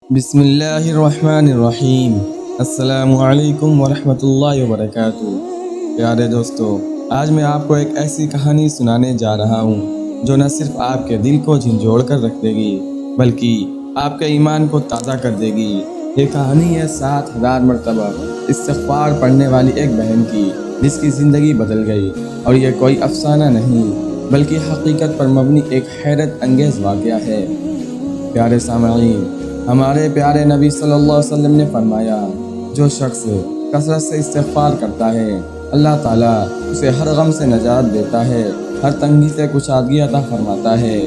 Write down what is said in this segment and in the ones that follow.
بسم اللہ الرحمن الرحیم۔ السلام علیکم ورحمۃ اللہ وبرکاتہ۔ پیارے دوستو، آج میں آپ کو ایک ایسی کہانی سنانے جا رہا ہوں جو نہ صرف آپ کے دل کو جھنجھوڑ کر رکھ دے گی بلکہ آپ کے ایمان کو تازہ کر دے گی۔ یہ کہانی ہے 7000 مرتبہ استغفار پڑھنے والی ایک بہن کی جس کی زندگی بدل گئی، اور یہ کوئی افسانہ نہیں بلکہ حقیقت پر مبنی ایک حیرت انگیز واقعہ ہے۔ پیارے سامعین، ہمارے پیارے نبی صلی اللہ علیہ وسلم نے فرمایا، جو شخص کثرت سے استغفار کرتا ہے اللہ تعالیٰ اسے ہر غم سے نجات دیتا ہے، ہر تنگی سے کشادگی عطا فرماتا ہے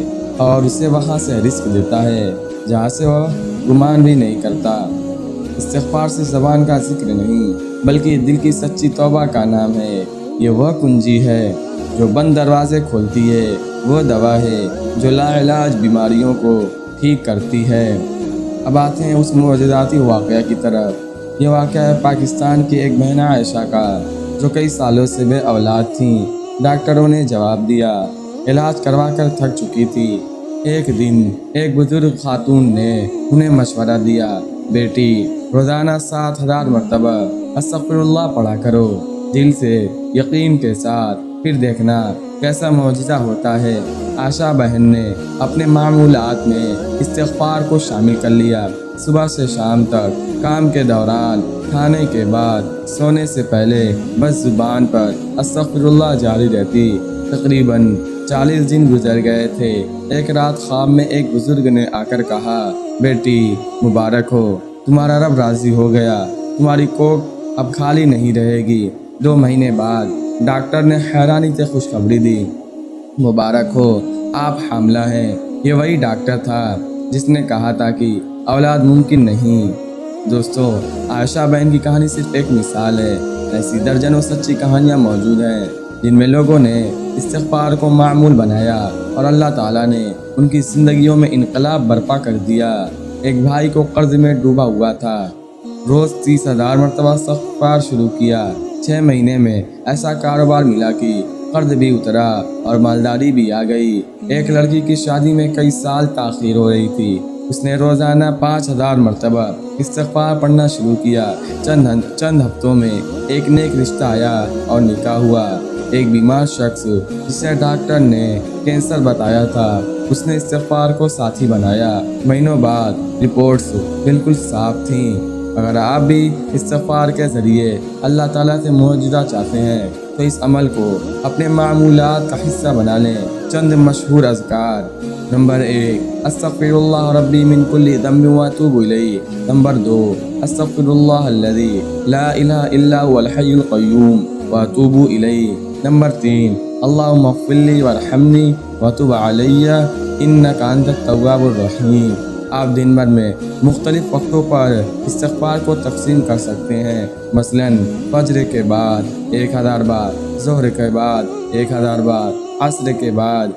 اور اسے وہاں سے رزق دیتا ہے جہاں سے وہ گمان بھی نہیں کرتا۔ استغفار سے زبان کا ذکر نہیں بلکہ دل کی سچی توبہ کا نام ہے۔ یہ وہ کنجی ہے جو بند دروازے کھولتی ہے، وہ دوا ہے جو لا علاج بیماریوں کو ٹھیک کرتی ہے۔ اب آتے ہیں اس معجزاتی واقعہ کی طرف۔ یہ واقعہ ہے پاکستان کی ایک بہن عائشہ کا، جو کئی سالوں سے بے اولاد تھیں۔ ڈاکٹروں نے جواب دیا، علاج کروا کر تھک چکی تھی۔ ایک دن ایک بزرگ خاتون نے انہیں مشورہ دیا، بیٹی روزانہ 7000 مرتبہ استغفر اللہ پڑھا کرو، دل سے یقین کے ساتھ، پھر دیکھنا کیسا معجزہ ہوتا ہے۔ عائشہ بہن نے اپنے معمولات میں استغفار کو شامل کر لیا۔ صبح سے شام تک، کام کے دوران، کھانے کے بعد، سونے سے پہلے بس زبان پر استغفر اللہ جاری رہتی۔ تقریباً 40 دن گزر گئے تھے۔ ایک رات خواب میں ایک بزرگ نے آ کر کہا، بیٹی مبارک ہو، تمہارا رب راضی ہو گیا، تمہاری کوکھ اب خالی نہیں رہے گی۔ 2 مہینے بعد ڈاکٹر نے حیرانی سے خوشخبری دی، مبارک ہو، آپ حاملہ ہیں۔ یہ وہی ڈاکٹر تھا جس نے کہا تھا کہ اولاد ممکن نہیں۔ دوستو، عائشہ بہن کی کہانی صرف ایک مثال ہے۔ ایسی درجنوں سچی کہانیاں موجود ہیں جن میں لوگوں نے استغفار کو معمول بنایا اور اللہ تعالیٰ نے ان کی زندگیوں میں انقلاب برپا کر دیا۔ ایک بھائی کو قرض میں ڈوبا ہوا تھا، روز 30,000 مرتبہ استغفار شروع کیا۔ 6 مہینے میں ایسا کاروبار ملا کہ قرض بھی اترا اور مالداری بھی آ گئی۔ ایک لڑکی کی شادی میں کئی سال تاخیر ہو رہی تھی، اس نے روزانہ 5000 مرتبہ استغفار پڑھنا شروع کیا۔ چند ہفتوں میں ایک نیک رشتہ آیا اور نکاح ہوا۔ ایک بیمار شخص جسے ڈاکٹر نے کینسر بتایا تھا، اس نے استغفار کو ساتھی بنایا۔ مہینوں بعد رپورٹس بالکل صاف تھیں۔ اگر آپ بھی استغفار کے ذریعے اللہ تعالیٰ سے معجزہ چاہتے ہیں تو اس عمل کو اپنے معمولات کا حصہ بنا لیں۔ چند مشہور اذکار: نمبر 1، استغفر اللہ ربی من کل ذنب واتوب الیہ۔ نمبر 2، استغفر اللہ الذی لا الہ الا هو الحی القیوم واتوب الیہ۔ نمبر 3، اللہم اغفر لی وارحمنی وتب علی انک انت التواب الرحیم۔ آپ دن بھر میں مختلف وقتوں پر استغفار کو تقسیم کر سکتے ہیں، مثلاً فجر کے بعد 1000 بار، ظہر کے بعد 1000 بار، عصر کے بعد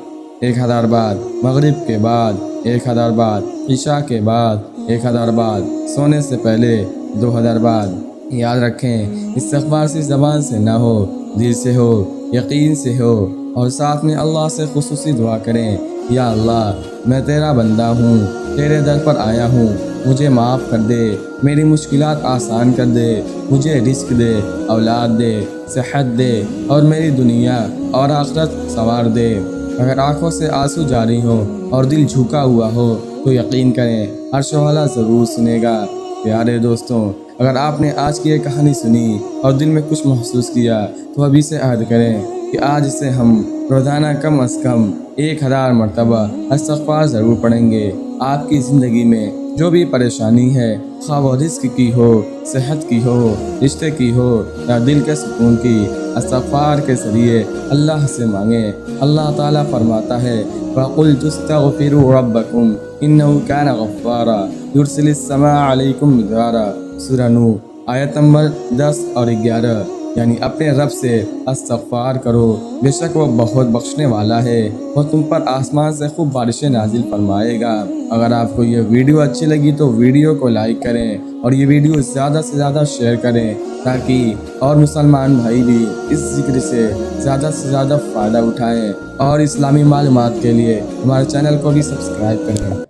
1000 بار، مغرب کے بعد 1000 بار، عشاء کے بعد 1000 بار، سونے سے پہلے 2000 بار۔ یاد رکھیں، استغفار صرف زبان سے نہ ہو، دل سے ہو، یقین سے ہو، اور ساتھ میں اللہ سے خصوصی دعا کریں، یا اللہ میں تیرا بندہ ہوں، تیرے در پر آیا ہوں، مجھے معاف کر دے، میری مشکلات آسان کر دے، مجھے رزق دے، اولاد دے، صحت دے، اور میری دنیا اور آخرت سنوار دے۔ اگر آنکھوں سے آنسو جاری ہو اور دل جھکا ہوا ہو تو یقین کریں عرش والا ضرور سنے گا۔ پیارے دوستوں، اگر آپ نے آج کی یہ کہانی سنی اور دل میں کچھ محسوس کیا تو ابھی سے عہد کریں کہ آج سے ہم روزانہ کم از کم 1000 مرتبہ استغفار ضرور پڑھیں گے۔ آپ کی زندگی میں جو بھی پریشانی ہے، خواہ وہ رزق کی ہو، صحت کی ہو، رشتے کی ہو یا دل کے سکون کی، استغفار کے ذریعے اللہ سے مانگیں۔ اللہ تعالیٰ فرماتا ہے، فَقُلْتُ اسْتَغْفِرُوا رَبَّكُمْ إِنَّهُ كَانَ غَفَّارًا يُرْسِلِ السَّمَاءَ عَلَيْكُمْ مِدْرَارًا۔ سورہ نوح آیت نمبر 10 اور 11۔ یعنی اپنے رب سے استغفار کرو، بے شک وہ بہت بخشنے والا ہے، وہ تم پر آسمان سے خوب بارشیں نازل فرمائے گا۔ اگر آپ کو یہ ویڈیو اچھی لگی تو ویڈیو کو لائک کریں اور یہ ویڈیو زیادہ سے زیادہ شیئر کریں تاکہ اور مسلمان بھائی بھی اس ذکر سے زیادہ فائدہ اٹھائیں، اور اسلامی معلومات کے لیے ہمارے چینل کو بھی سبسکرائب کریں۔